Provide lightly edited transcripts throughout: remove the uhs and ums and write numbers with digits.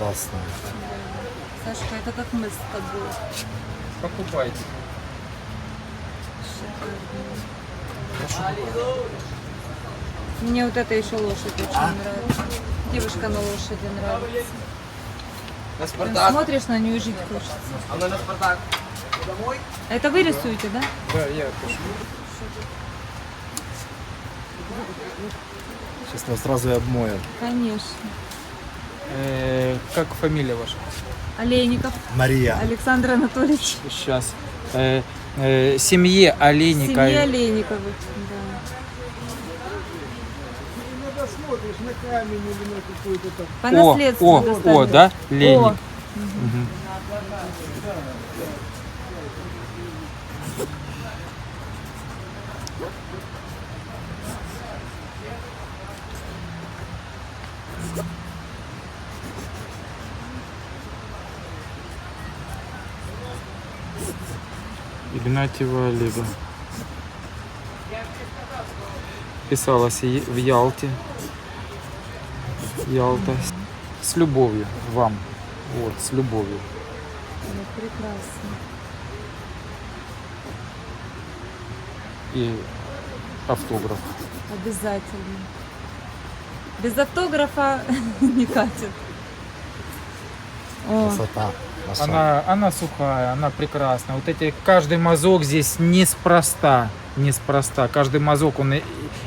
Классно. Сашка, это как мы с тобой. Покупайте. Шикарно. Мне вот это еще лошадь очень нравится. Девушка на лошади нравится. На Прям Спартак. смотришь на нее и жить хочется. А мы на Спартак. Домой? А это вы рисуете, да? Да, я пишу. Сейчас нас сразу и обмоем. Конечно. Как фамилия ваша? Олейников Мария. Александр Анатольевич. Сейчас. Семье Олейника. Семья Олейниковых. Да. Иногда смотришь на камень или на какой-то там. По наследству достали. да? Лейник. О. Мгм. Игнатьева Олега. Писалась в Ялте. Ялта. С любовью вам. Вот, с любовью. Ну, прекрасно. И автограф. Обязательно. Без автографа не катит. О, Красота. Наша. Она сухая, она прекрасная. Вот эти, каждый мазок здесь неспроста. Неспроста. Каждый мазок, он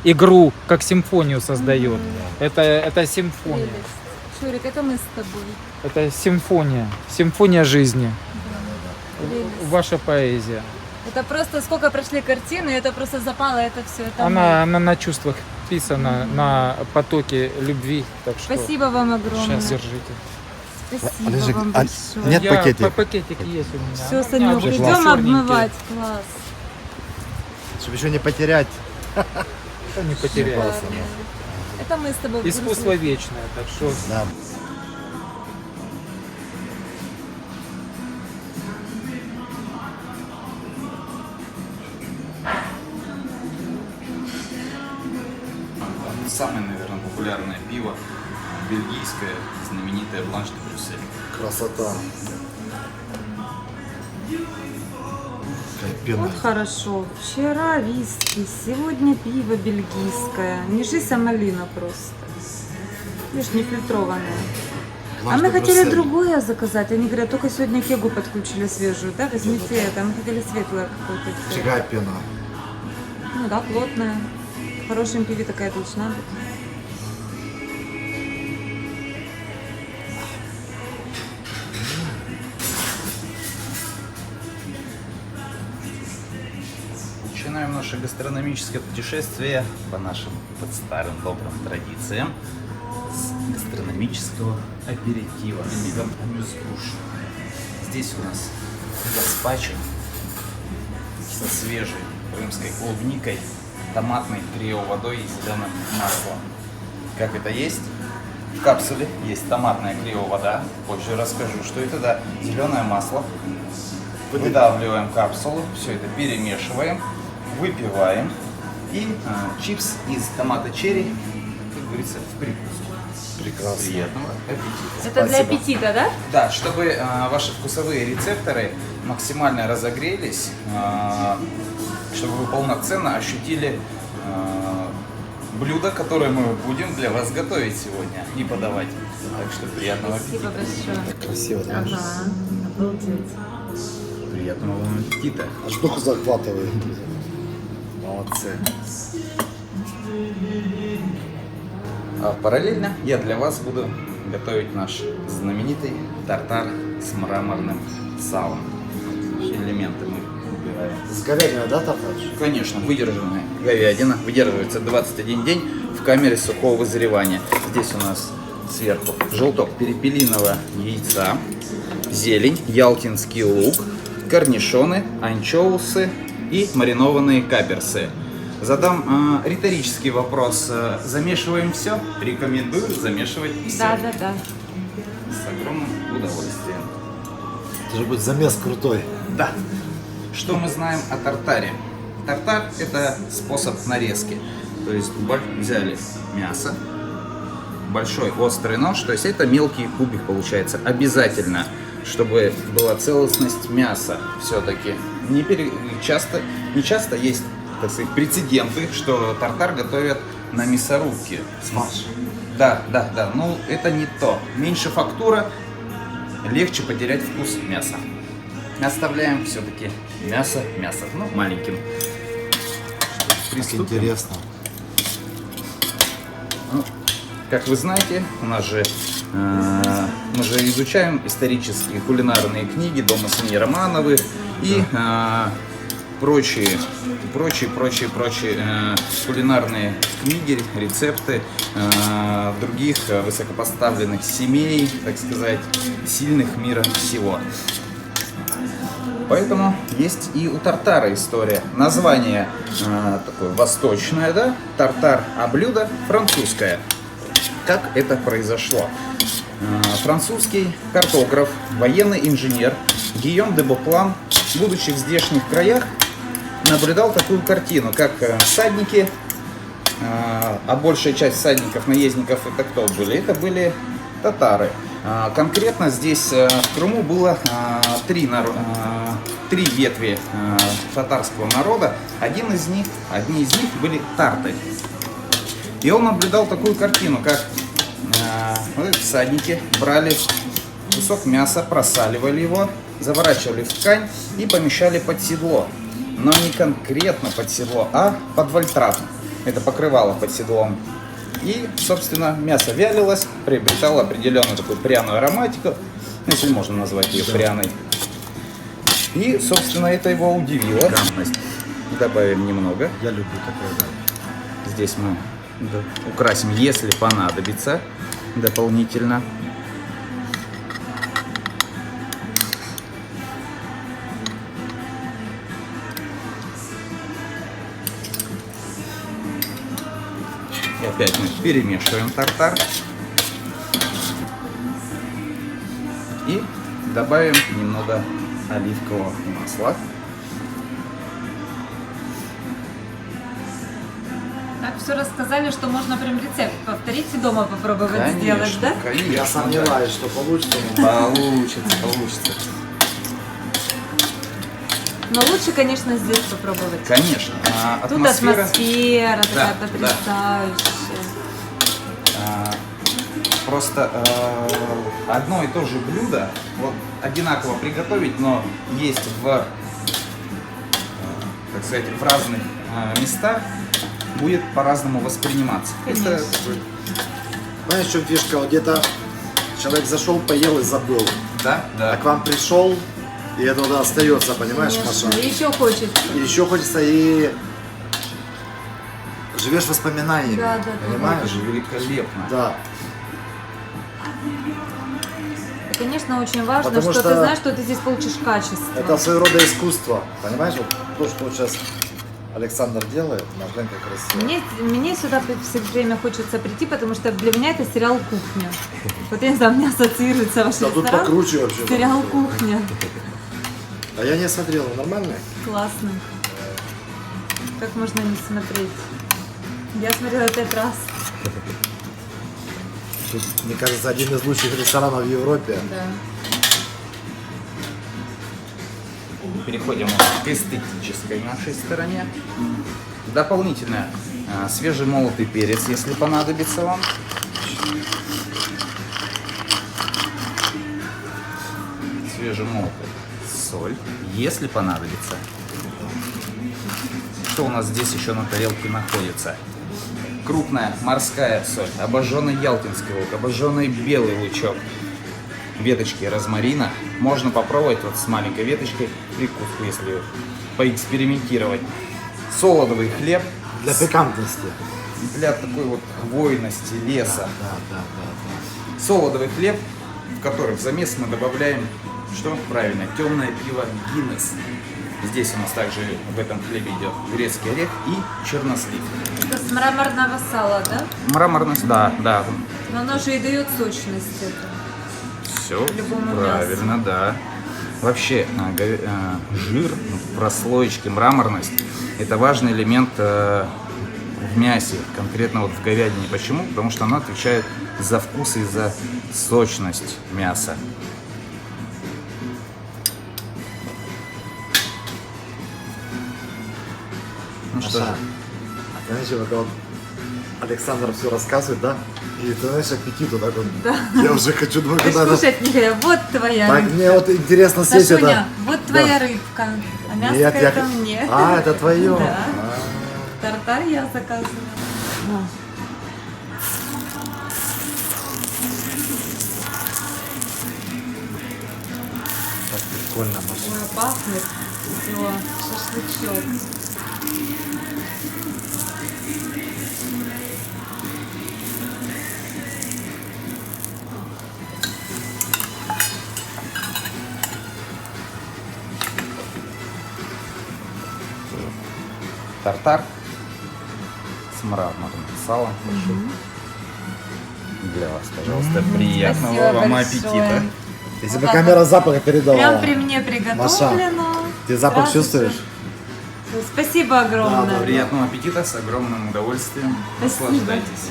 игру, как симфонию создает. Это симфония. прелесть. Шурик, это мы с тобой. Это симфония. Симфония жизни. Прелесть. Ваша поэзия. Это просто сколько прошли картины, это просто запало, это все. Это Она на чувствах писана, на потоке любви. Так что Спасибо вам огромное. сейчас держите. Спасибо Олежек, вам а большое. нет пакетик? Пакетик есть у меня. Все, У меня Санек, уже идем черненькие. обмывать. Класс. Чтобы еще не потерять. Что не потеряешь. Классно. Это мы с тобой. Искусство вечное, так что Да. Самое, наверное, популярное пиво. Бельгийское, знаменитое Бланш де Брюссель. Красота. Какая пена. Вот хорошо. Вчера виски, сегодня пиво бельгийское. Не жизнь, а малина просто. Видишь, не фильтрованное. А мы хотели другое заказать. Они говорят, только сегодня кегу подключили свежую, да? Возьмите это. Мы хотели светлое какое-то. Какая пена. Ну да, плотная. В хорошем пиве такая должна быть. Начинаем наше гастрономическое путешествие по нашим под старым добрым традициям с гастрономического аперитива. Амюс-буш. Здесь у нас гаспачо со свежей крымской клубникой, томатной крио-водой и зеленым маслом. Как это есть? В капсуле есть томатная крио-вода. Позже расскажу, что это. Да, зеленое масло. Выдавливаем капсулу, все это перемешиваем, выпиваем. И чипс из томата черри, как говорится, в прикуску. Прекрасно. Приятного аппетита. Это для аппетита, да? Да, чтобы ваши вкусовые рецепторы максимально разогрелись, чтобы вы полноценно ощутили блюдо, которое мы будем для вас готовить сегодня и подавать. Так что приятного Спасибо аппетита. большое. Красиво, да? Ага, обалдеть. Приятного вам аппетита. Аж дух захватывает. Молодцы. А параллельно я для вас буду готовить наш знаменитый тартар с мраморным салом. Элементы мы убираем. С говядиной, да, тартач? Конечно, выдержанная говядина выдерживается 21 день в камере сухого вызревания. Здесь у нас сверху желток перепелиного яйца, зелень, ялтинский лук, корнишоны, анчоусы и маринованные каперсы. Задам риторический вопрос. Замешиваем все? Рекомендую замешивать все. Да, да, да. С огромным удовольствием. Это же будет замес крутой. Да. Что мы знаем о тартаре? Тартар – это способ нарезки. То есть взяли мясо, большой острый нож, то есть это мелкий кубик получается. Обязательно, чтобы была целостность мяса все-таки. Не часто есть, так сказать, прецеденты, что тартар готовят на мясорубке. Смаж. Да. Ну, это не то. Меньше фактура, легче потерять вкус мяса. Оставляем все-таки мясо, ну, маленьким. Как Приступим. интересно. Ну, как вы знаете, мы же изучаем исторические кулинарные книги дома семьи Романовых и прочие кулинарные книги, рецепты других высокопоставленных семей, так сказать, сильных мира всего. Поэтому есть и у тартара история. Название такое восточное, да? Тартар, а блюдо французское. Как это произошло? Французский картограф, военный инженер Гийом де Боплан, будучи в здешних краях, наблюдал такую картину, как всадники, а большая часть всадников, наездников, это кто были? Это были татары. Конкретно здесь в Крыму было три ветви татарского народа. Одни из них были тарты. И он наблюдал такую картину, как всадники брали кусок мяса, просаливали его, заворачивали в ткань и помещали под седло. Но не конкретно под седло, а под вольтрат. Это покрывало под седлом. И, собственно, мясо вялилось, приобретало определенную такую пряную ароматику, если можно назвать ее пряной. И, собственно, это его удивило. Добавим немного. Я люблю такое, да. Здесь мы украсим, если понадобится, дополнительно. И опять мы перемешиваем тартар. И добавим немного оливкового масла. Так все рассказали, что можно прям рецепт повторить и дома попробовать сделать, да? Конечно, Я сомневаюсь, что получится. Получится. Но лучше, конечно, здесь попробовать. Конечно. Тут атмосфера такая Да, потрясающая. Просто одно и то же блюдо вот, одинаково приготовить, но есть так сказать, в разных местах, будет по-разному восприниматься. Конечно. Это, Знаешь, в чем фишка? Вот где-то человек зашел, поел и забыл. да. А к вам пришел, и это вот остается, понимаешь, Конечно. Маша? И еще хочется. И еще хочется и живешь воспоминаниями, Да, да, да. Это понимаешь? же великолепно. Да. И, конечно, очень важно, Потому что что ты знаешь, что ты здесь получишь качество. Это своего рода искусство, понимаешь? Вот то, что вот сейчас Александр делает, глянь, как красиво. Мне сюда все время хочется прийти, потому что для меня это сериал «Кухня». Вот я не знаю, у меня ассоциируется ваш Да тут ресторан. покруче вообще. Сериал «Кухня». А я не смотрел, нормально? Классно. Как можно не смотреть? Я смотрела 5 раз. Тут, мне кажется, один из лучших ресторанов в Европе. Да. Переходим к эстетической нашей стороне. Дополнительно свежемолотый перец, если понадобится вам. Свежемолотая соль, если понадобится. Что у нас здесь еще на тарелке находится? Крупная морская соль, обожженный ялтинский лук, обожженный белый лучок, веточки розмарина. Можно попробовать вот с маленькой веточкой прикуску, если поэкспериментировать. Солодовый хлеб Для пикантности. для такой вот хвойности леса. Да. Солодовый хлеб, в который в замес мы добавляем, что правильно, темное пиво Гиннес. Здесь у нас также в этом хлебе идет грецкий орех и чернослив. Это с мраморного сала, да? Мраморность, да. Но оно же и дает сочность. Это. Все Любому правильно, да. Вообще жир, прослоечки, мраморность – это важный элемент в мясе, конкретно вот в говядине. Почему? Потому что она отвечает за вкус и за сочность мяса. Ну что же, Маша, а ты знаешь, когда вот Александр все рассказывает, да? И ты знаешь, аппетит вот так вот. Да. Я уже хочу, думаю, Ты когда это... слушать не хотела. Вот твоя Так, рыбка. мне вот интересно сесть Сашуня, это. вот твоя Да. рыбка. А мясо Нет, я- это мне. А, это твое. Да. А. Тартар я заказывала. Так прикольно, Маша. Ой, пахнет. Все, шашлычок. тартар с мраморным салом. Для вас, пожалуйста, приятного Спасибо вам большое. аппетита. Если Вот бы так камера запаха передавала. Прям при мне приготовлено. Ты запах Сразу чувствуешь? же. Спасибо огромное. Да. Приятного аппетита, с огромным удовольствием. Спасибо. Наслаждайтесь.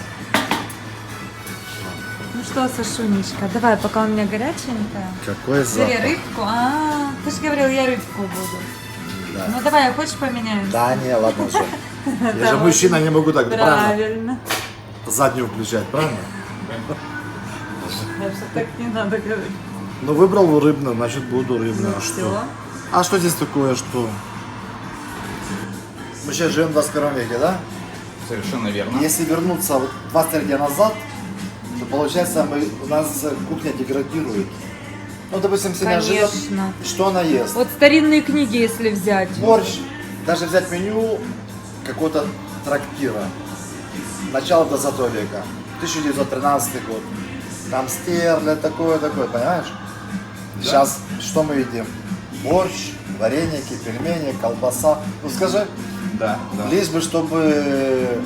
Ну что, Сашунечка, давай, пока у меня горяченькая. Какой Бери запах. рыбку. А, ты же говорил, я рыбку буду. Да. Ну давай, хочешь поменяемся? Да, не, ладно уже. Я же Давай. мужчина, не могу так, правильно? Правильно. Заднюю включать, правильно? Так что так не надо говорить. Ну выбрал рыбную, значит буду рыбную. Ну А все. что? А что здесь такое, что? Мы сейчас живем в 21 веке, да? Совершенно верно. Если вернуться вот 20 лет назад, то получается у нас кухня деградирует. Ну, допустим, семья живет, Конечно. что она ест? Вот старинные книги, если взять. Борщ, даже взять меню какого-то трактира, начало 20 века, 1913 год, там стерля, такое, понимаешь? Сейчас что мы едим? Борщ, вареники, пельмени, колбаса. Ну скажи, Да, да. лишь бы чтобы...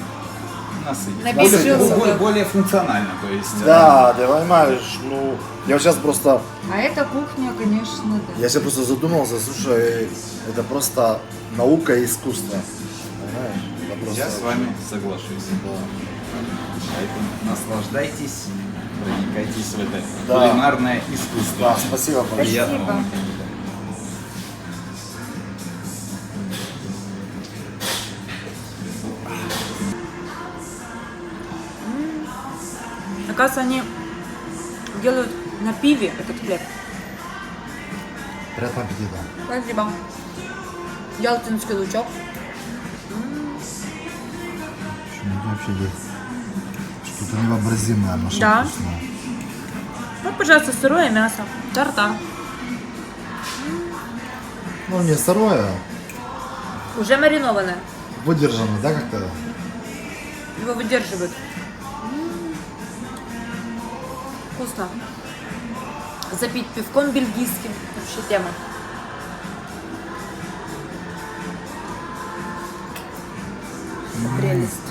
Насытить. Набить Более функционально, то есть. Да, ты понимаешь, ну, я сейчас просто, А эта кухня, конечно, да. я сейчас просто задумался, слушай, это просто наука и искусство, понимаешь? Это просто Я с вами соглашусь. Поэтому наслаждайтесь, проникайтесь в это Да. кулинарное искусство. Да, спасибо большое. Приятного вам Спасибо. аппетита. Оказывается, они делают на пиве этот хлеб. Приятного аппетита. Спасибо. Ялтинский лучок. Это вообще есть что-то невообразимое, Маша, Да. вкусное. Вот, пожалуйста, сырое мясо. Тартар. Ну, не сырое, Уже маринованное. выдержанное, да, как-то? Его выдерживают. Вкусно. Запить пивком бельгийским. Вообще тема. Прелесть.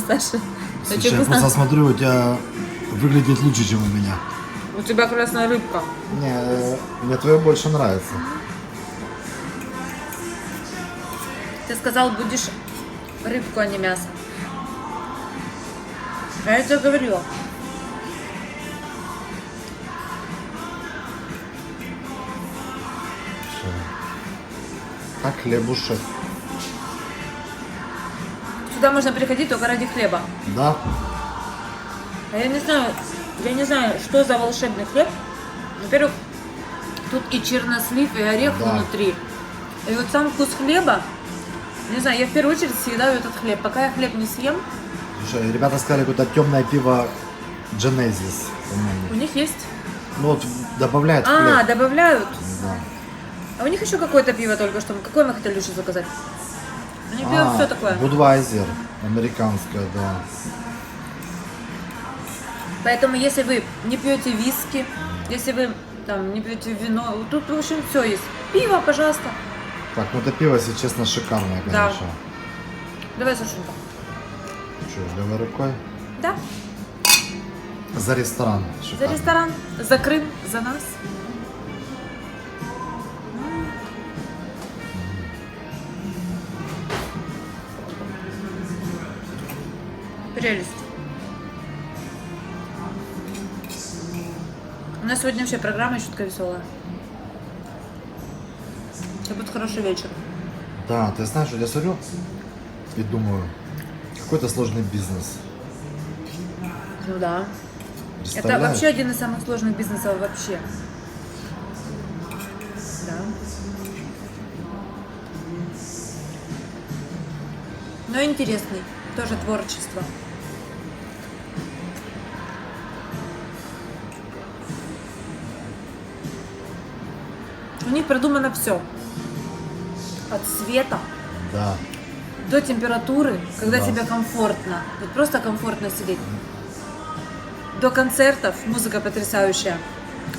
Саша, Слушай, я просто смотрю, у тебя выглядит лучше, чем у меня. у тебя красная рыбка. Не, мне твое больше нравится. Ты сказал, будешь рыбку, а не мясо. А я тебе говорила. Как хлебушек. Сюда можно приходить только ради хлеба. Да? А я не знаю, что за волшебный хлеб. Во-первых, тут и чернослив, и орех Да. внутри. И вот сам вкус хлеба, не знаю, я в первую очередь съедаю этот хлеб. Пока я хлеб не съем, Слушай, ребята сказали, какое-то темное пиво Genesis, по-моему. у них есть. Ну вот добавляют в А, хлеб. добавляют. Да. А у них еще какое-то пиво только что. Какое мы хотели еще заказать? У них пиво все такое. Budweiser, американское, да. Поэтому если вы не пьете виски, если вы там не пьете вино, тут в общем все есть. Пиво, пожалуйста. Так, ну это пиво, если честно, шикарное, Да. конечно. Давай, Сашенька. Что, левой рукой? Да, За ресторан. за Шикарно. ресторан, за Крым, за нас. Прелесть. У нас сегодня вообще программа шутка веселая. Это будет хороший вечер. Да, ты знаешь, я смотрю и думаю, какой-то сложный бизнес. Ну да. Это Представляешь? вообще один из самых сложных бизнесов вообще. Да. Но интересный. Тоже творчество. У них продумано все. От света Да. до температуры, когда Да. тебе комфортно. Вот просто комфортно сидеть. До концертов, музыка потрясающая.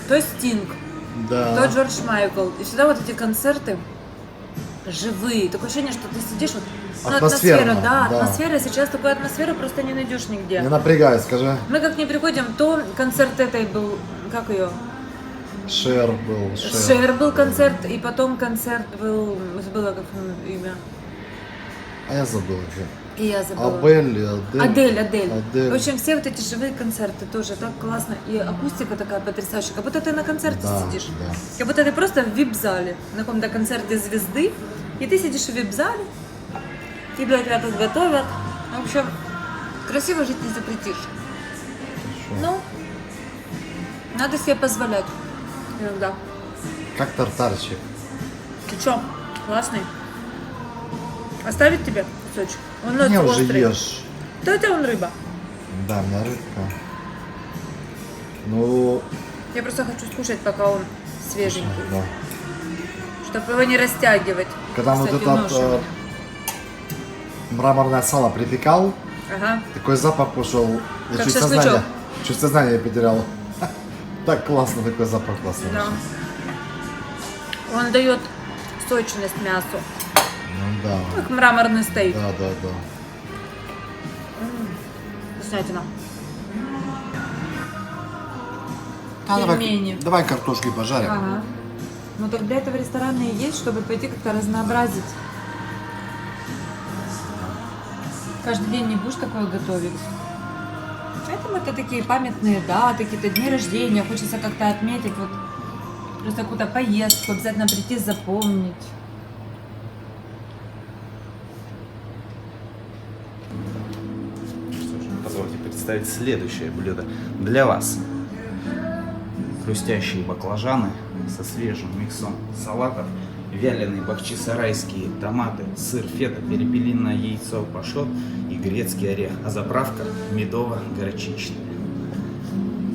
То Стинг, Да. то Джордж Майкл. И всегда вот эти концерты живые. Такое ощущение, что ты сидишь вот. Ну, Атмосферно, да, да. атмосфера. Сейчас такой атмосферы просто не найдешь нигде. Не напрягай, скажи. Мы как не приходим, то концерт этой был, как ее? Шер был. Шер был концерт, и потом концерт был, забыла как имя. А я забыл где. И я забыла. Адель. Адель. В общем, все вот эти живые концерты тоже так классно. И акустика такая потрясающая, как будто ты на концерте Да, сидишь. да. Как будто ты просто в вип-зале, на каком-то концерте звезды, и ты сидишь в вип-зале, тебя ребята готовят. В общем, красиво жить не запретишь. Ну, надо себе позволять иногда. Как тартарчик. Ты чё, классный? Оставить тебе кусочек? Он Не уже острый. ешь. Да это он рыба. Да, у меня рыбка. Ну, Я просто хочу скушать, пока он свеженький. да. Чтобы его не растягивать. Когда вот Кстати, этот нож у меня. мраморное сало припекал, Ага. такой запах пошел. Я Как чуть шашлычок. сознание, чуть сознание потерял. Так классно, такой запах классный. Да. вышел. Он дает сочность мясу. Ну да. Как мраморный стейк. Да, да, да. Вкуснятина. А Пельмени. давай картошки пожарим. Ага. Ну так для этого рестораны и есть, чтобы пойти как-то разнообразить. Каждый день не будешь такое готовить. Поэтому это такие памятные даты, какие-то дни рождения. Хочется как-то отметить, вот просто какую-то поездку, обязательно прийти запомнить. Что ж, позвольте представить следующее блюдо для вас. Хрустящие баклажаны со свежим миксом салатов, вяленые бахчисарайские томаты, сыр фета, перепелиное яйцо пашот и грецкий орех, а заправка медово-горчичная.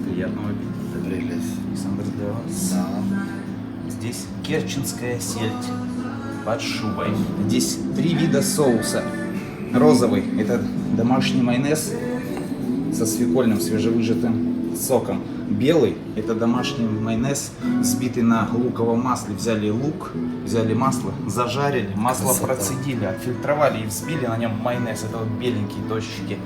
Приятного аппетита. Прелесть. Александр, для вас. Да. Здесь керченская сельдь под шубой. Здесь 3 вида соуса. Розовый – это домашний майонез со свекольным свежевыжатым соком. Белый – это домашний майонез, взбитый на луковом масле. Взяли лук, взяли масло, зажарили, масло Красота. процедили, отфильтровали и взбили на нем майонез. Это вот беленькие точечки.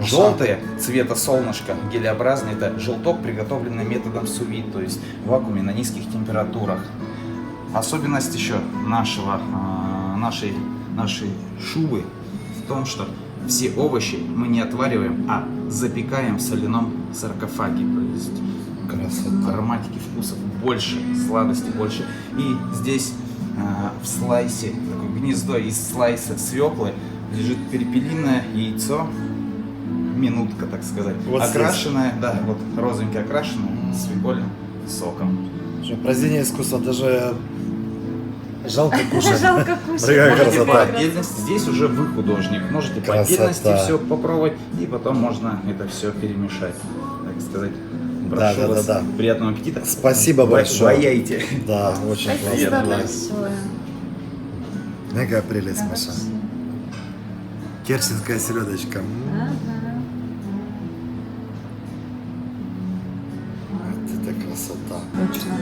Желтые цвета солнышка, гелеобразный, это желток, приготовленный методом сувид, то есть в вакууме на низких температурах. Особенность еще нашей шубы в том, что все овощи мы не отвариваем, а запекаем в соляном саркофаге. То есть Красота. ароматики, вкусов больше, сладости больше. И здесь в слайсе, такое гнездо из слайса свеклы, лежит перепелиное яйцо, минутка, так сказать, Вот окрашенное, да, вот розовенькое окрашенное свекольным соком. Произведение искусства даже жалко кушать. Жалко кушать. Какая Можете по красота. отдельности, здесь уже вы художник, можете по Красота. отдельности все попробовать, и потом можно это все перемешать, так сказать. Прошу Да, да, вас, да, да. приятного аппетита. Спасибо большое. Ваяйте. Да, очень Спасибо классно. большое. Какая прелесть, Маша. Керченская селедочка. Ага. Вот это красота. Точно.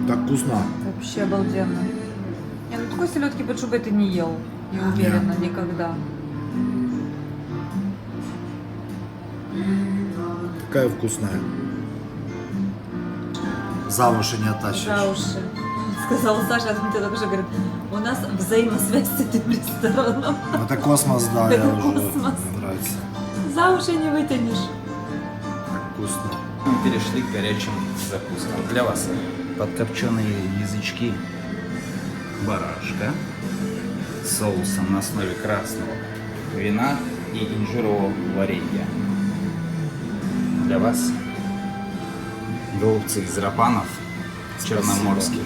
Так вкусно. Вообще обалденно. Не, ну такой селедки под шубой ты не ел. Я уверена, никогда. Какая вкусная. За уши не оттащишь. За уши. Сказал Саша, а смотри, только что говорит, У нас взаимосвязь с этим рестораном. Это космос, да, Это я уже космос. мне нравится. За уши не вытянешь. Так вкусно. Мы перешли к горячим закускам. Для вас подкопченые язычки барашка с соусом на основе красного вина и инжирового варенья. Для вас голубцы из рапанов черноморских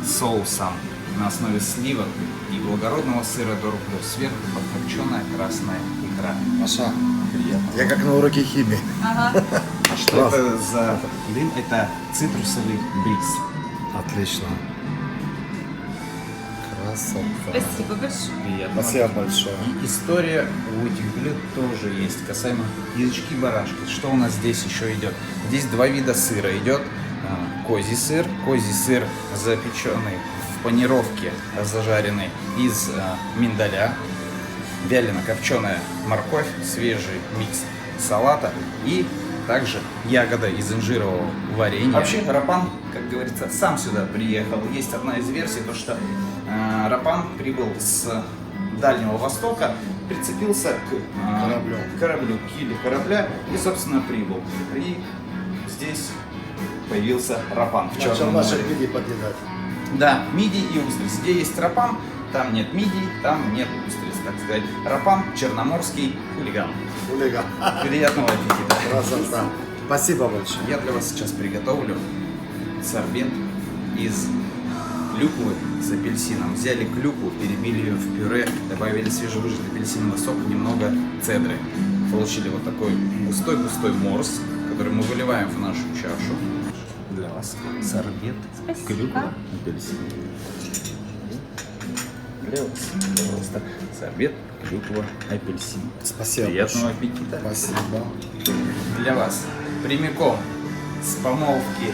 с соусом на основе сливок и благородного сыра дорогу. Сверху подкопченая красная икра. Маша, Приятно. я как на уроке химии. Ага. Что Класс. это за дым? Это цитрусовый бриз. Отлично. Красота. Спасибо большое. Приятно. Спасибо большое. И история у этих блюд тоже есть, касаемо язычки барашки. Что у нас здесь еще идет? Здесь два вида сыра. Идет козий сыр запеченный в панировке, зажаренный из миндаля, вялено-копченая морковь, свежий микс салата и также ягода из инжирового варенья. Вообще Рапан, как говорится, сам сюда приехал. Есть одна из версий, то что Рапан прибыл с Дальнего Востока, прицепился к кораблю, к киле корабля и, собственно, прибыл. И здесь появился Рапан в Начал Черном наши море. мидии подъедать. Да, мидий и устриц. Где есть Рапан, там нет мидий, там нет устриц, так сказать. Рапан – черноморский хулиган. Хулиган. Приятного аппетита. Красота. Спасибо большое. Я для вас сейчас приготовлю сорбет из клюквы с апельсином. Взяли клюкву, перебили ее в пюре, добавили свежевыжатый апельсиновый сок, немного цедры. Получили вот такой густой-густой морс, который мы выливаем в нашу чашу. Для вас сорбет, Спасибо. клюква, апельсин. Для вас, пожалуйста, сорбет, клюква, апельсин. Спасибо Приятного большое. аппетита. Спасибо. Для вас прямиком с помолвки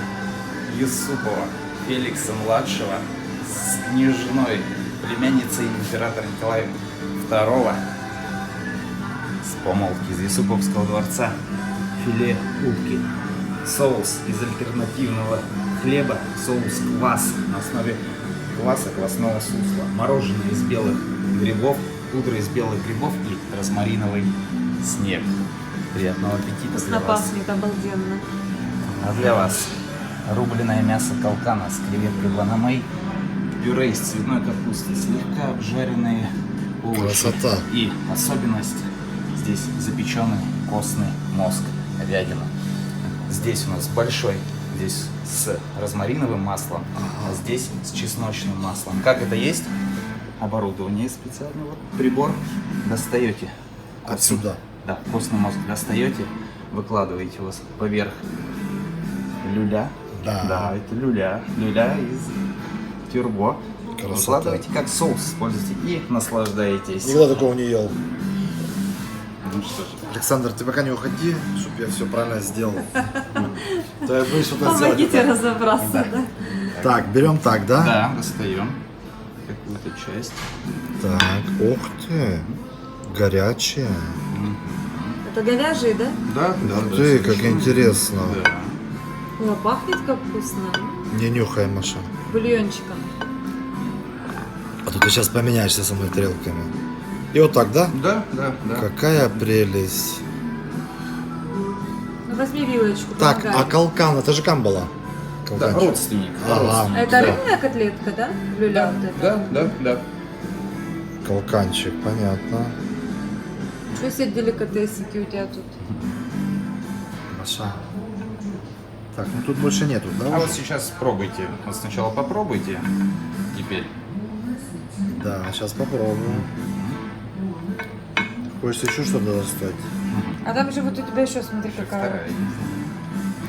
Юсупова Феликса-младшего с княжной племянницей императора Николая II с помолвки из Юсуповского дворца филе утки. Соус из альтернативного хлеба, соус квас на основе кваса, квасного сусла, мороженое из белых грибов, пудра из белых грибов и розмариновый снег. Приятного аппетита Вкусно для вас. пахнет, обалденно. А для вас рубленое мясо калкана с креветкой ванамей, пюре из цветной капусты, слегка обжаренные овощи. Красота. И особенность здесь запеченный костный мозг, говядина. Здесь у нас большой, здесь с розмариновым маслом, а здесь с чесночным маслом. Как это есть? Оборудование специальный, вот прибор. Достаете Отсюда. да, костный мозг достаете, выкладываете его поверх люля. Да. Это люля. Люля из тюрбо. Красота. Выкладываете как соус, используете и наслаждаетесь. Никогда такого не ел. Ну что ж. Александр, ты пока не уходи, чтобы я все правильно сделал. То я боюсь что-то Помогите сделать. разобраться, да. Так, берем так, да? Да, достаем какую-то часть. Так, ух ты. Горячая. Это говяжий, да? Да, Ух ты, как интересно. Да. О, пахнет как вкусно. Не нюхай, Маша. Бульончиком. А то ты сейчас поменяешься со мной тарелками. И вот так, да? Да. Какая прелесть. Ну, возьми вилочку, Так, помогай. а калкан, это же камбала. Да, Калканчик. родственник. Ага. родственник, Это да. рыбная котлетка, да? Люля вот эта. Да. Калканчик, понятно. Что все деликатесики у тебя тут? Маша. Так, ну тут больше нету, да? А уже? вот сейчас пробуйте. Вот сначала попробуйте. Теперь. Да, сейчас попробую. Хочется еще что-то достать? А там же вот у тебя еще, смотри, какая. Вторая.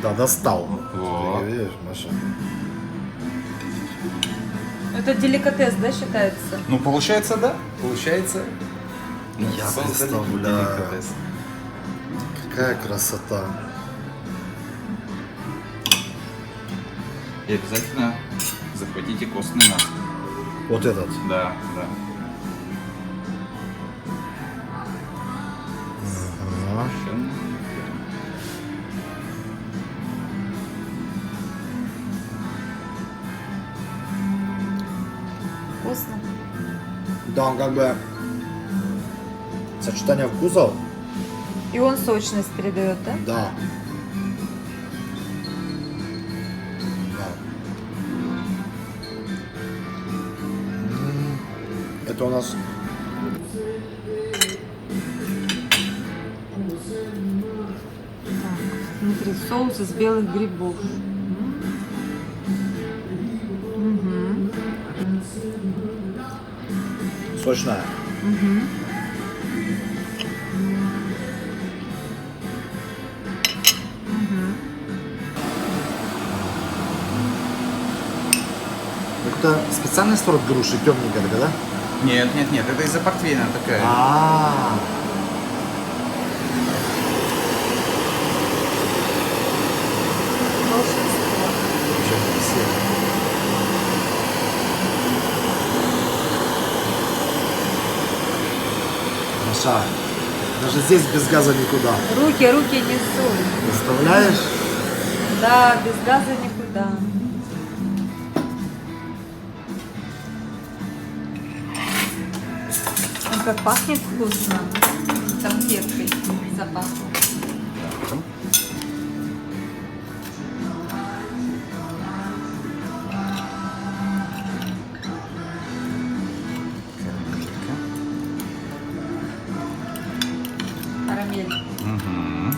Да, достал. Вот. Ты видишь, Маша? Это деликатес, да, считается? Ну, получается, да. Получается. Я создали представляю. деликатес. Какая красота. И обязательно захватите костный мозг. Вот этот. Да. Ага. Совершенно. Вкусно. Да, он как бы сочетание вкусов. И он сочность передает, да? Да. Да. Это у нас Так, смотри, соус из белых грибов. Мгм. сочная. Мгм. Мгм. Это специальный сорт груши, темненькая такая, да? Нет, нет, нет, это из-за портвейна такая. А. Очень красиво. Маша, даже здесь без газа никуда. Руки несут. Представляешь? Да, без газа никуда. Он как пахнет вкусно. Конфеткой запахло. Карамель. Мгм.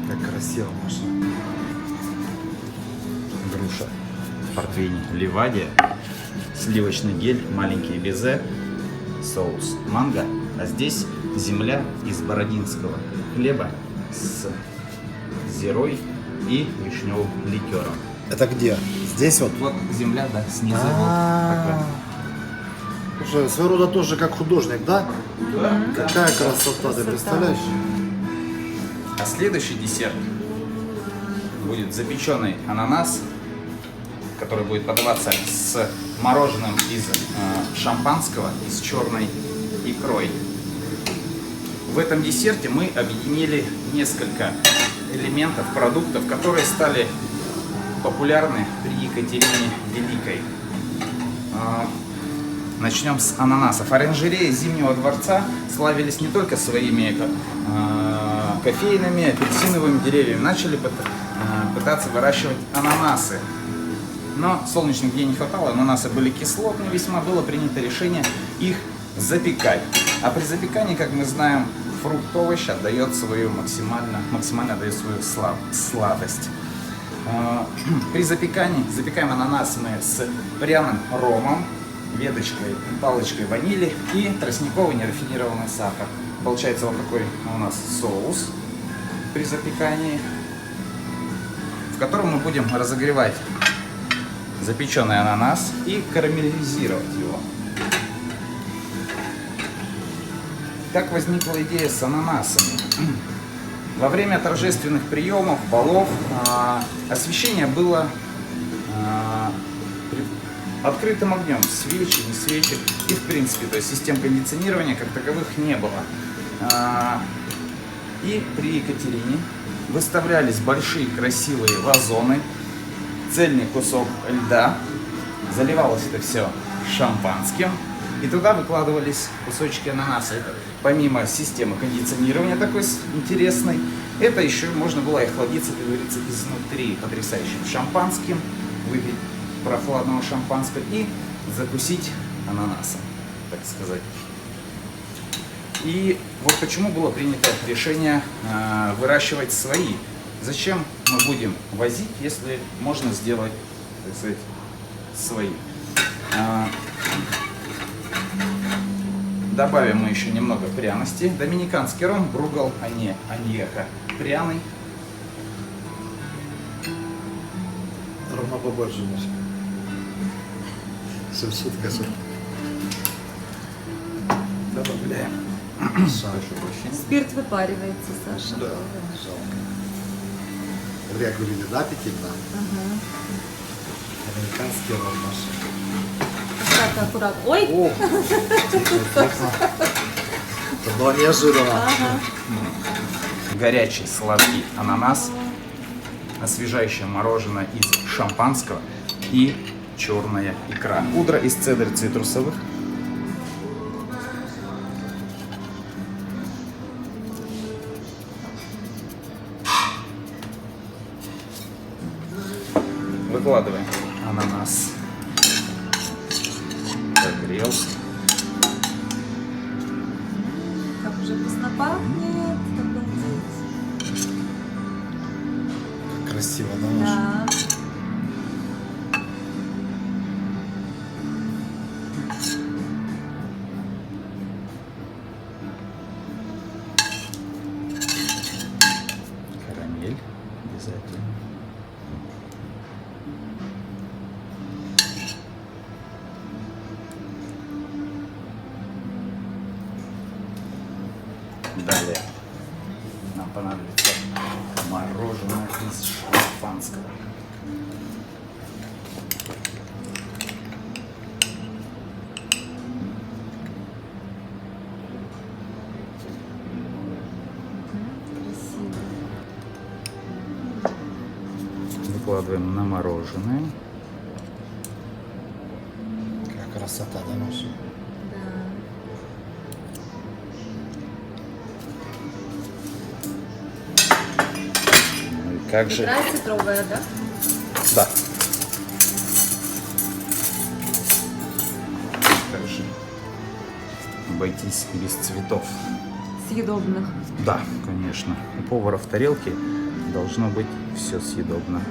Как красиво, Маша. Груша. Портвейн Ливадия. Сливочный гель, маленькие безе, соус манго. А здесь земля из бородинского хлеба с зирой и вишневым ликером. Это где? Здесь вот? Вот земля, да, снизу. Вот А. такая. Слушай, своего рода тоже как художник, да? Да. Какая красота, ты представляешь? А следующий десерт будет запеченный ананас, который будет подаваться с мороженым из шампанского и с черной икрой. В этом десерте мы объединили несколько элементов, продуктов, которые стали популярны при Екатерине Великой. Начнем с ананасов. Оранжереи Зимнего дворца славились не только своими кофейными, апельсиновыми деревьями. Начали пытаться выращивать ананасы. Но солнечных дней не хватало, ананасы были кислотные весьма, было принято решение их запекать. А при запекании, как мы знаем, фрукт овощ отдает свою максимально отдает свою сладость. При запекании запекаем ананас мы с пряным ромом, веточкой и палочкой ванили и тростниковый нерафинированный сахар. Получается вот такой у нас соус при запекании, в котором мы будем разогревать запеченный ананас и карамелизировать его. Как возникла идея с ананасами? Во время торжественных приемов, балов, освещение было открытым огнем, свечи, не свечи, и в принципе, то есть систем кондиционирования как таковых не было. И при Екатерине выставлялись большие красивые вазоны, цельный кусок льда, заливалось это все шампанским, и туда выкладывались кусочки ананаса. Это, помимо системы кондиционирования такой интересной, это еще можно было охладиться, как говорится, изнутри потрясающим шампанским, выпить прохладного шампанского и закусить ананасом, так сказать. И вот почему было принято решение выращивать свои. Зачем мы будем возить, если можно сделать, так сказать, свои. Добавим мы еще немного пряности. Доминиканский ром, бругал, аньеха. Пряный. Ровно побольше, Маша. Все, шутка, шутка. Добавляем. Спирт выпаривается, Саша. Да, жалко. Вот как выглядит, да, аппетитно? Ага. Американский ром, Маша. Так, аккуратно. Ой! О, это было неожиданно. Ага. Горячий сладкий ананас. освежающее мороженое из шампанского и черная икра. Пудра из цедр цитрусовых. Выкладываем ананас. Прогрелся. Как уже вкусно пахнет. Обалдеть. Красиво, да? Да. Карамель обязательно. Далее нам понадобится мороженое из шампанского. Красиво. Выкладываем на мороженое. Какая красота, да, Маша? Да. Ну и как же... Икра цитровая, да? Да. Как же обойтись без цветов? Съедобных. Да, конечно. У повара в тарелке должно быть все съедобно.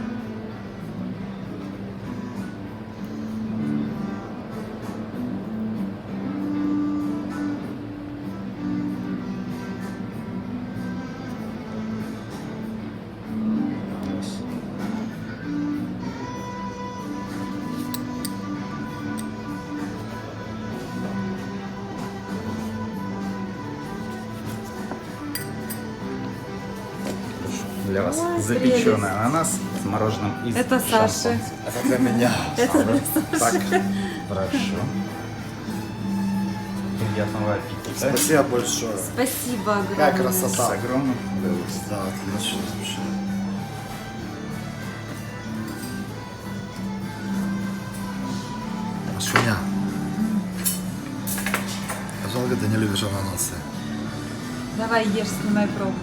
Для вас Ой, запеченный прелесть. ананас с мороженым из Это Саши. шампанского. Это для меня. Это Саша. для Так, Хорошо. Приятного аппетита. спасибо большое. Спасибо огромное. Какая С красота. огромным удовольствием. Да, отлично вообще. Машуня. Жалко, ты не любишь ананасы. Давай ешь, снимай пробу.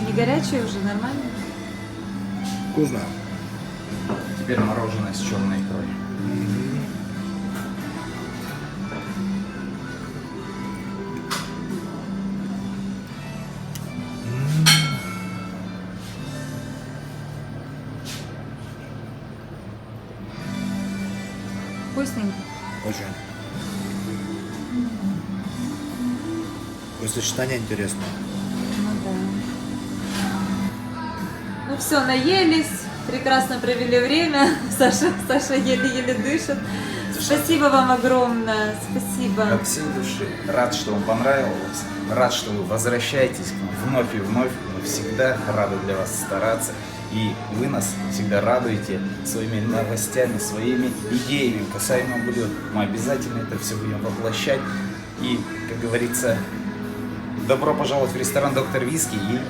Не горячее уже, нормально? Вкусно. Теперь мороженое с черной икрой. Вкусненько. Очень. Сочетание интересное. Ну да. Ну все, наелись, прекрасно провели время. Саша еле-еле дышит. Спасибо вам огромное. Спасибо. От всей души. Рад, что вам понравилось. Рад, что вы возвращаетесь к нам вновь и вновь. Мы всегда рады для вас стараться. И вы нас всегда радуете своими новостями, своими идеями касаемо блюд. Мы обязательно это все будем воплощать. И, как говорится, добро пожаловать в ресторан «Доктор Виски». И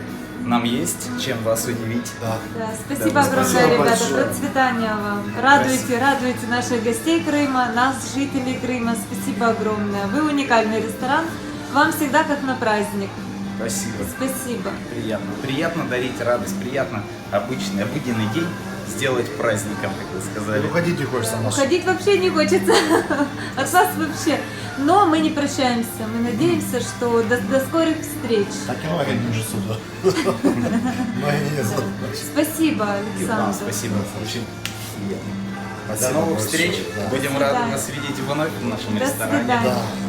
нам есть чем вас удивить. Да. Да, спасибо Да, огромное, спасибо ребята. большое. Процветания вам. Радуйте наших гостей Крыма, нас, жителей Крыма. Спасибо огромное. Вы уникальный ресторан. Вам всегда как на праздник. Спасибо. Спасибо. Приятно. Приятно дарить радость. Приятно обычный, обыденный день сделать праздником, как вы сказали. Уходить не хочется, Маша. Уходить вообще не хочется. От вас вообще. Но мы не прощаемся. Мы надеемся, что до скорых встреч. Так и ноги не уже сюда. Ноги не сюда. Спасибо, И вам Александр. спасибо. Очень приятно. До Спасибо новых большое, встреч. да. Будем До рады свидания. вас видеть вновь в нашем До ресторане. свидания. Да.